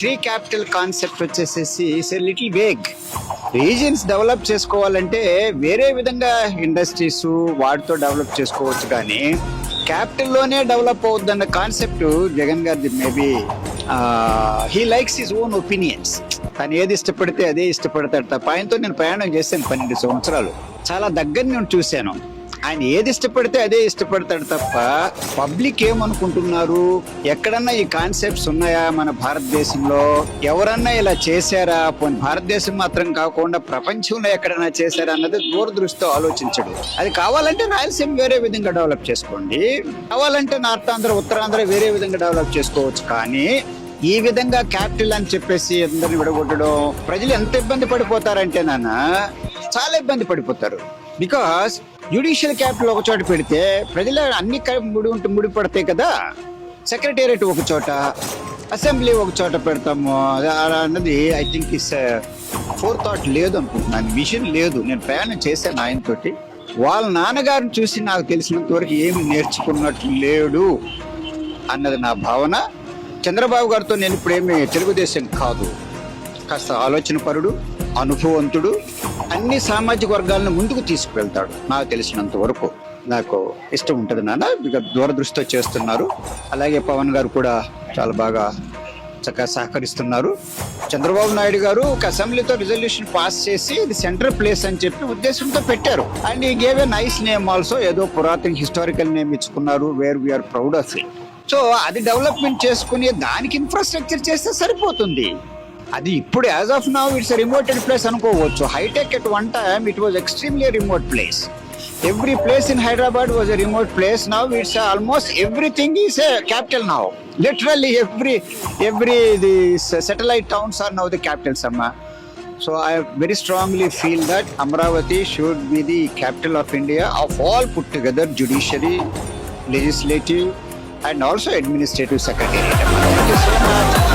Tree capital concept వచ్చేసేసి it's a little vague. Regions develop చేసుకోవాలంటే వేరే విధంగా ఇండస్ట్రీస్ వాటితో డెవలప్ చేసుకోవచ్చు, కానీ క్యాపిటల్లోనే డెవలప్ అవుద్దన్న కాన్సెప్ట్ జగన్ గారిది. Maybe he likes his own opinions. తను ఏది ఇష్టపడితే అదే ఇష్టపడతాడు తప్ప, ఆయనతో నేను ప్రయాణం చేశాను 12 సంవత్సరాలు, చాలా దగ్గర నేను చూశాను. ఆయన ఏది ఇష్టపడితే అదే ఇష్టపడతాడు తప్ప పబ్లిక్ ఏమనుకుంటున్నారు, ఎక్కడన్నా ఈ కాన్సెప్ట్స్ ఉన్నాయా మన భారతదేశంలో, ఎవరన్నా ఇలా చేశారా, పోనీ భారతదేశం మాత్రం కాకుండా ప్రపంచంలో ఎక్కడన్నా చేశారా అన్నది దూరదృష్టితో ఆలోచించడు. అది కావాలంటే రాయలసీమ వేరే విధంగా డెవలప్ చేసుకోండి, కావాలంటే నార్తాంధ్ర ఉత్తరాంధ్ర వేరే విధంగా డెవలప్ చేసుకోవచ్చు, కానీ ఈ విధంగా క్యాపిటల్ అని చెప్పేసి అందరిని విడగొట్టడం, ప్రజలు ఎంత ఇబ్బంది పడిపోతారంటే నాన్న చాలా ఇబ్బంది పడిపోతారు. బికాస్ జ్యుడిషియల్ క్యాపిటల్ ఒక చోట పెడితే ప్రజలు అన్ని ముడిపడతాయి కదా. సెక్రటేరియట్ ఒక చోట, అసెంబ్లీ ఒక చోట పెడతాము అన్నది I think is four thought లేదు అనుకుంటున్నాను, విజన్ లేదు. నేను ప్రయాణం చేశాను ఆయనతోటి, వాళ్ళ నాన్నగారిని చూసి నాకు తెలిసినంత వరకు ఏమి నేర్చుకున్నట్లు లేడు అన్నది నా భావన. చంద్రబాబు గారితో నేను ఇప్పుడేమి తెలుగుదేశం కాదు, కాస్త ఆలోచన పరుడు, అనుభవవంతుడు, అన్ని సామాజిక వర్గాలను ముందుకు తీసుకువెళ్తాడు. నాకు తెలిసినంత వరకు నాకు ఇష్టం ఉంటుంది నాన్న. ఇక దూరదృష్టితో చేస్తున్నారు. అలాగే పవన్ గారు కూడా చాలా బాగా చక్కగా సహకరిస్తున్నారు. చంద్రబాబు నాయుడు గారు ఒక అసెంబ్లీతో రిజల్యూషన్ పాస్ చేసి ఇది సెంట్రల్ ప్లేస్ అని చెప్పి ఉద్దేశంతో పెట్టారు. And he gave a nice name also, ఏదో పురాతన హిస్టారికల్ నేమ్ ఇచ్చుకున్నారు, where we're proud of it. So అది డెవలప్మెంట్ చేసుకుని దానికి ఇన్ఫ్రాస్ట్రక్చర్ చేస్తే సరిపోతుంది. అది ఇప్పుడు as of now it's remoted place అనుకోవచ్చు. Hitech at one time it was extremely remote place. Every place in Hyderabad was a remote place. Now it's almost everything is a capital now. Literally every the satellite towns are now the capitals, Amma. So I very strongly feel that Amravati should be the capital of India of all put together, judiciary, legislative and also administrative secretariat. Thank you so much.